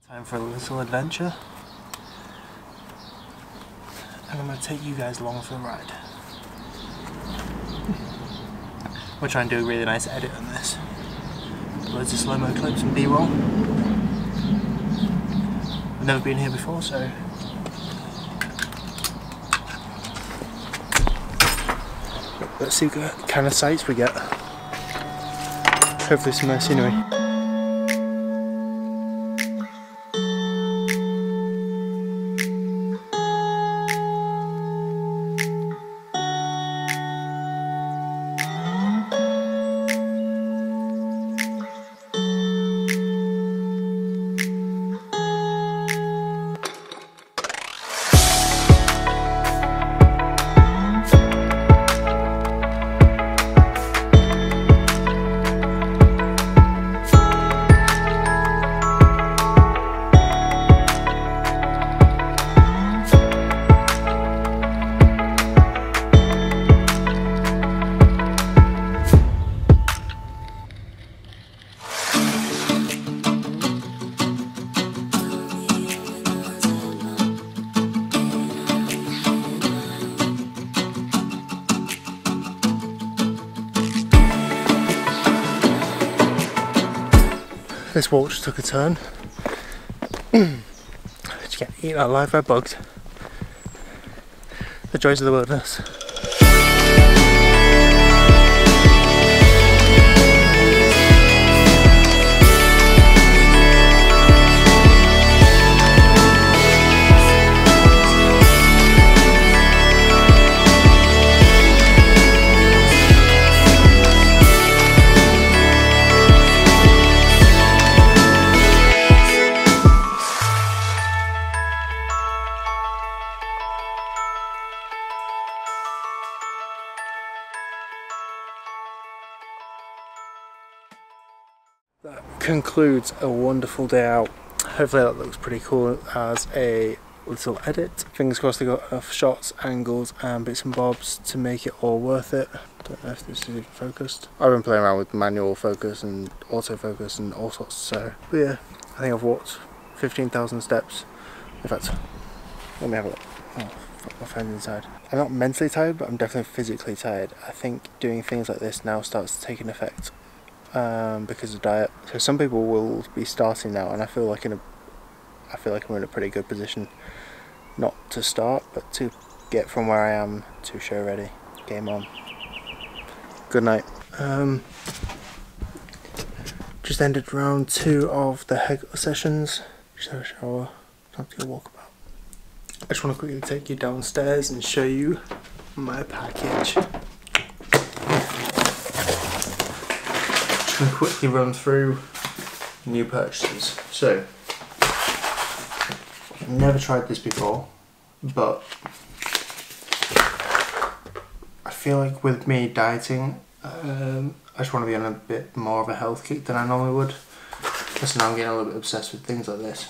Time for a little adventure, and I'm going to take you guys along for the ride. We'll try and do a really nice edit on this. Loads of slow-mo clips and B-roll. I've never been here before, so let's see what kind of sights we get. Hopefully some nice scenery. This walk just took a turn. Just get eaten alive by bugs. The joys of the wilderness. That concludes a wonderful day out. Hopefully that looks pretty cool as a little edit. Fingers crossed I got enough shots, angles and bits and bobs to make it all worth it. Don't know if this is even focused. I've been playing around with manual focus and autofocus and all sorts, so but yeah, I think I've walked 15,000 steps. In fact, let me have a look. Oh, fuck, my phone's inside. I'm not mentally tired, but I'm definitely physically tired. I think doing things like this now starts to take an effect because of diet. So some people will be starting now, and I feel like I'm in a pretty good position not to start, but to get from where I am to show ready. Game on. Good night. Just ended round 2 of the Hegel sessions. Just had a shower. Time to go walk about. I just want to quickly take you downstairs and show you my package. Just going to quickly run through new purchases. So, I've never tried this before, but I feel like with me dieting, I just want to be on a bit more of a health kick than I normally would. So now I'm getting a little bit obsessed with things like this.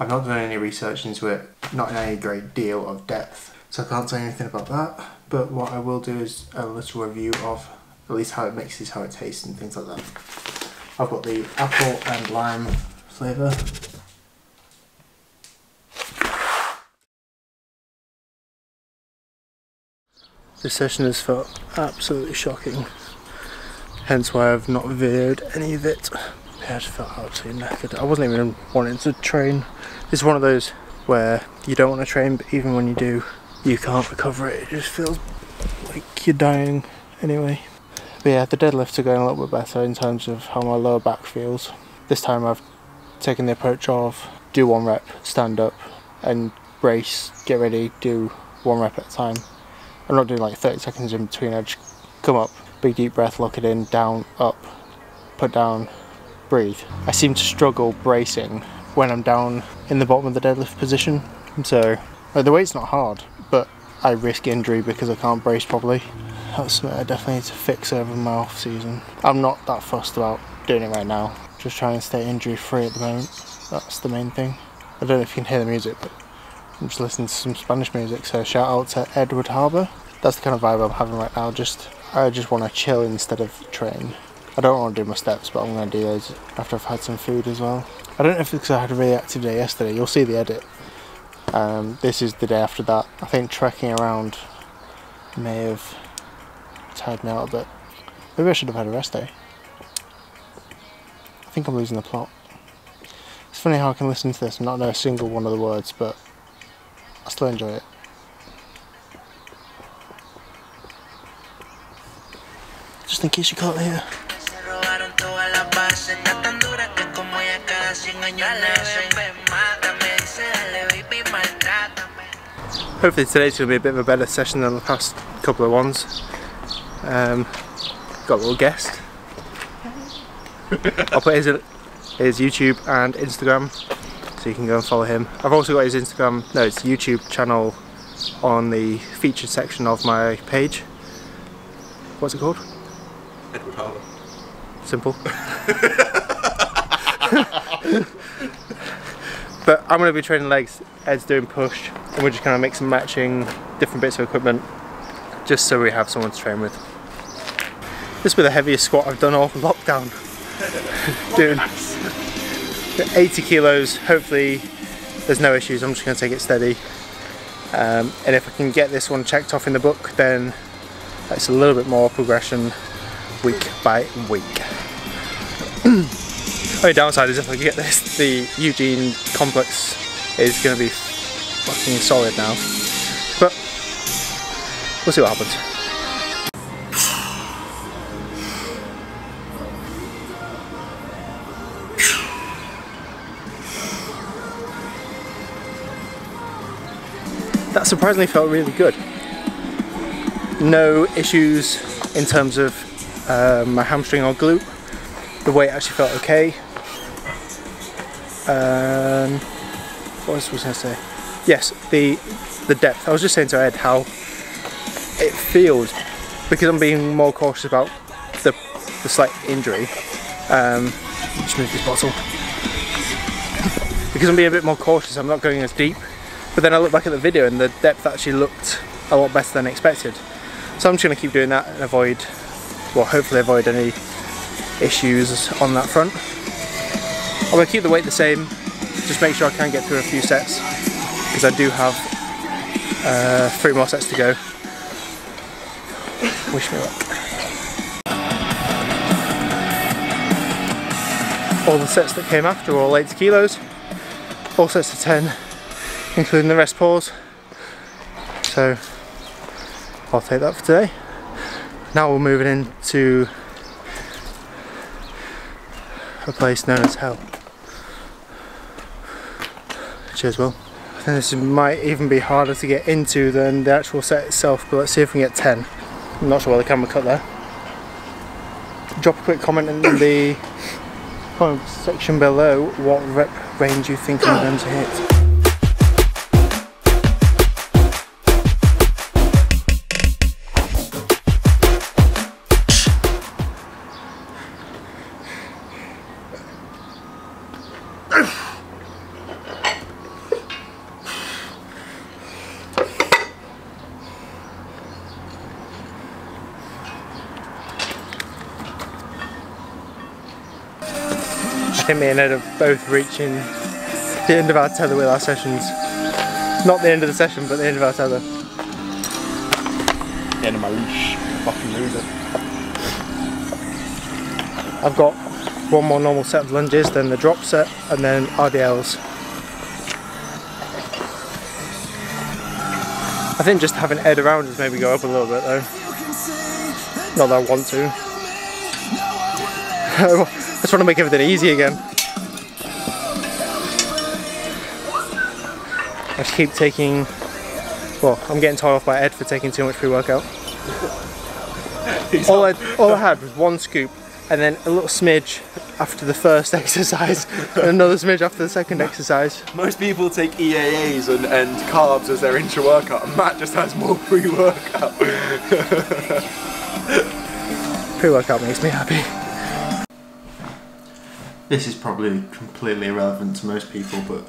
I've not done any research into it, not in any great deal of depth, so I can't say anything about that, but what I will do is a little review of at least how it mixes, how it tastes and things like that. I've got the apple and lime flavour. This session has felt absolutely shocking, hence why I've not videoed any of it. Yeah, I just felt absolutely knackered. I wasn't even wanting to train. This is one of those where you don't want to train, but even when you do, you can't recover it. It just feels like you're dying anyway. But yeah, the deadlifts are going a little bit better in terms of how my lower back feels. This time I've taken the approach of do 1 rep, stand up, and brace, get ready, do 1 rep at a time. I'm not doing like 30 seconds in between. I just come up, big deep breath, lock it in, down, up, put down, breathe. I seem to struggle bracing when I'm down in the bottom of the deadlift position. So the weight's not hard, but I risk injury because I can't brace properly. That's something I definitely need to fix over my off season. I'm not that fussed about doing it right now. Just trying to stay injury free at the moment. That's the main thing. I don't know if you can hear the music, but I'm just listening to some Spanish music. So shout out to Edward Harbour. That's the kind of vibe I'm having right now. I just want to chill instead of train. I don't want to do my steps, but I'm going to do those after I've had some food as well. I don't know if it's because I had a really active day yesterday. You'll see the edit. This is the day after that. I think trekking around may have tired me out a bit. Maybe I should have had a rest day. I think I'm losing the plot. It's funny how I can listen to this and not know a single one of the words, but I still enjoy it. Just in case you can't hear. Hopefully today's going to be a bit of a better session than the past couple of ones. Got a little guest. I'll put his YouTube and Instagram, so you can go and follow him. I've also got his his YouTube channel on the featured section of my page. What's it called? Edward Harbour. Simple. But I'm going to be training legs, Ed's doing push, and we're just kind of mix and matching different bits of equipment just so we have someone to train with. This will be the heaviest squat I've done all lockdown. Doing 80 kilos, hopefully there's no issues, I'm just going to take it steady. And if I can get this one checked off in the book, then that's a little bit more progression week by week. Only downside is if I get this, the Eugene complex is going to be fucking solid now. But we'll see what happens. That surprisingly felt really good. No issues in terms of my hamstring or glute. The weight actually felt okay. What else was I going to say? Yes, the depth. I was just saying to Ed how it feels, because I'm being more cautious about the slight injury. Just move this bottle. Because I'm being a bit more cautious, I'm not going as deep. But then I look back at the video and the depth actually looked a lot better than expected. So I'm just going to keep doing that and hopefully avoid any issues on that front. I'm going to keep the weight the same, just make sure I can get through a few sets, because I do have 3 more sets to go. Wish me luck. All the sets that came after were all 80 kilos, all sets of 10, including the rest pause. So I'll take that for today. Now we're moving into a place known as Hell. Cheers, Will. I think this might even be harder to get into than the actual set itself, but let's see if we can get 10. I'm not sure where the camera cut there. Drop a quick comment in the comment section below what rep range you think I'm going to hit. I think me and Ed are both reaching the end of our tether with our sessions. Not the end of the session, but the end of our tether. The end of my leash. Fucking loser. I've got one more normal set of lunges, then the drop set, and then RDLs. I think just having Ed around has maybe go up a little bit though. Not that I want to. I just want to make everything easy again. I just keep taking, well, I'm getting told off by Ed for taking too much pre-workout. All I had was one scoop and then a little smidge after the first exercise and another smidge after the second exercise. Most people take EAAs and carbs as their intra-workout, and Matt just has more pre-workout. Pre-workout makes me happy. This is probably completely irrelevant to most people, but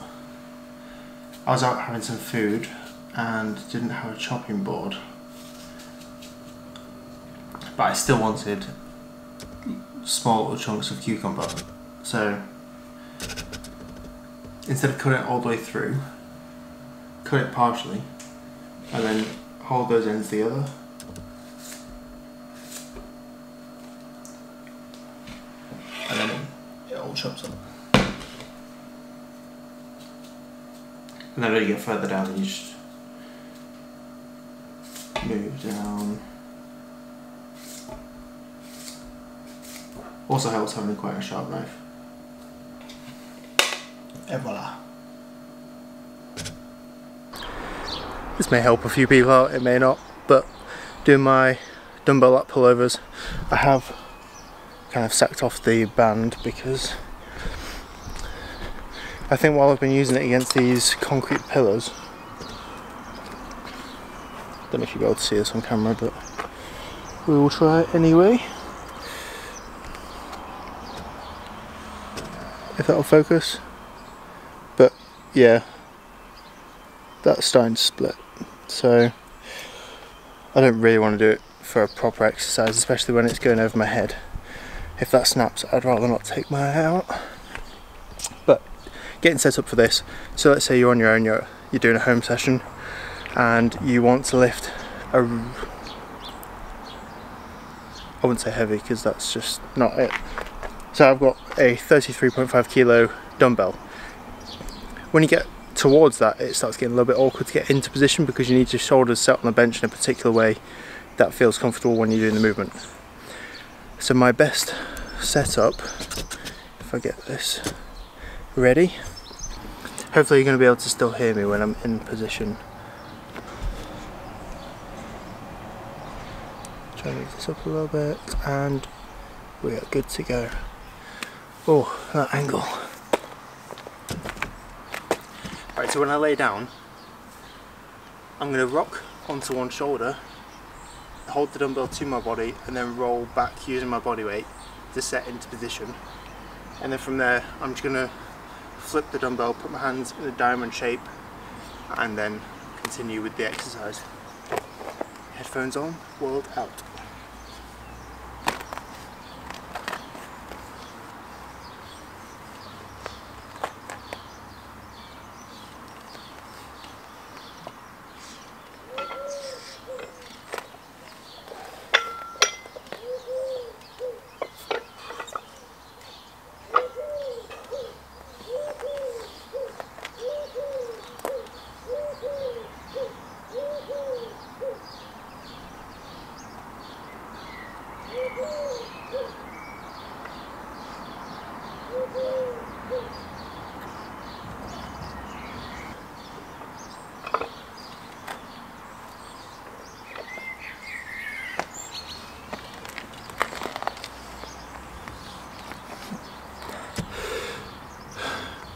I was out having some food and didn't have a chopping board, but I still wanted small little chunks of cucumber, so instead of cutting it all the way through, cut it partially and then hold those ends together. And then it all chops up. And then when you get further down, you just move down. Also helps having quite a sharp knife. Et voila. This may help a few people out, it may not, but doing my dumbbell lat pullovers, I have kind of sacked off the band because I think while I've been using it against these concrete pillars, don't know if you'll be able to see this on camera, but we will try it anyway. If that'll focus. But yeah, that's starting to split. So I don't really want to do it for a proper exercise, especially when it's going over my head. If that snaps, I'd rather not take my eye out. But getting set up for this, so let's say you're on your own, you're doing a home session and you want to lift a, I wouldn't say heavy because that's just not it. So I've got a 33.5 kilo dumbbell. When you get towards that, it starts getting a little bit awkward to get into position because you need your shoulders set on the bench in a particular way that feels comfortable when you're doing the movement. So my best setup, if I get this ready, hopefully you're going to be able to still hear me when I'm in position. Try to move this up a little bit and we are good to go. Oh, that angle. Alright, so when I lay down, I'm going to rock onto one shoulder, hold the dumbbell to my body and then roll back using my body weight to set into position. And then from there I'm just going to flip the dumbbell, put my hands in a diamond shape and then continue with the exercise. Headphones on, world out.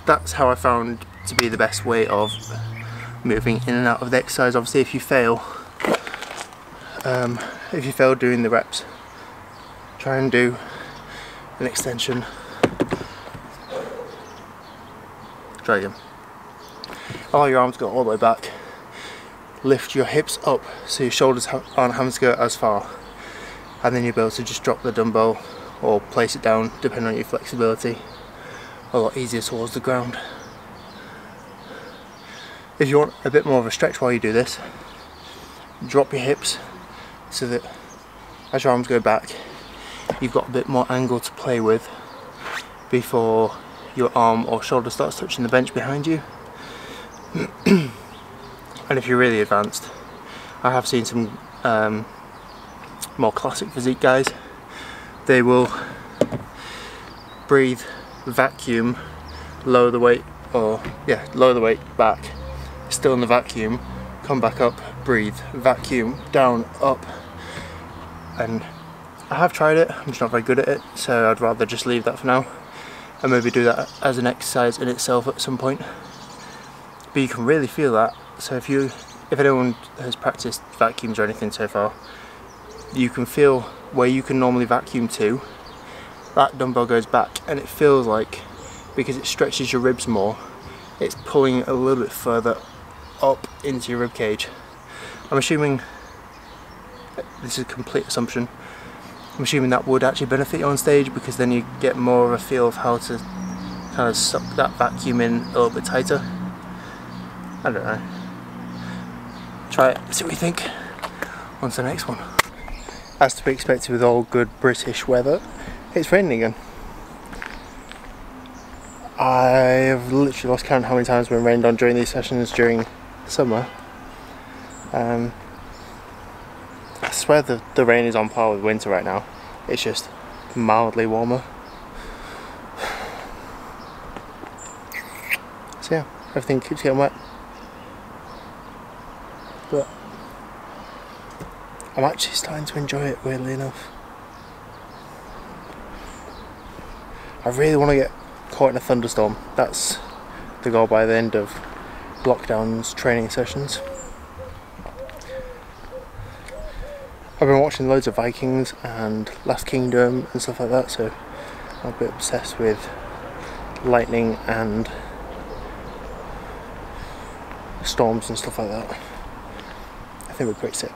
That's how I found to be the best way of moving in and out of the exercise. Obviously if you fail doing the reps, try and do an extension. Try again. Allow your arms to go all the way back. Lift your hips up so your shoulders aren't having to go as far, and then you'll be able to just drop the dumbbell or place it down depending on your flexibility. A lot easier towards the ground. If you want a bit more of a stretch while you do this, drop your hips so that as your arms go back you've got a bit more angle to play with before your arm or shoulder starts touching the bench behind you. And if you're really advanced, I have seen some more classic physique guys, they will breathe, vacuum, lower the weight, lower the weight back, still in the vacuum, come back up, breathe, vacuum, down, up. And I have tried it, I'm just not very good at it, so I'd rather just leave that for now and maybe do that as an exercise in itself at some point. But you can really feel that. So if anyone has practiced vacuums or anything so far, you can feel where you can normally vacuum to, that dumbbell goes back and it feels like, because it stretches your ribs more, it's pulling a little bit further up into your rib cage. I'm assuming, this is a complete assumption, I'm assuming that would actually benefit you on stage because then you get more of a feel of how to kind of suck that vacuum in a little bit tighter. I don't know. Try it, see what you think. On to the next one. As to be expected with all good British weather, it's raining again. I've literally lost count how many times it's been rained on during these sessions during summer. I swear the rain is on par with winter right now. It's just mildly warmer. So yeah, everything keeps getting wet. But I'm actually starting to enjoy it, weirdly enough. I really want to get caught in a thunderstorm. That's the goal by the end of lockdown's training sessions. I've been watching loads of Vikings and Last Kingdom and stuff like that, so I'm a bit obsessed with lightning and storms and stuff like that. I think we're pretty sick.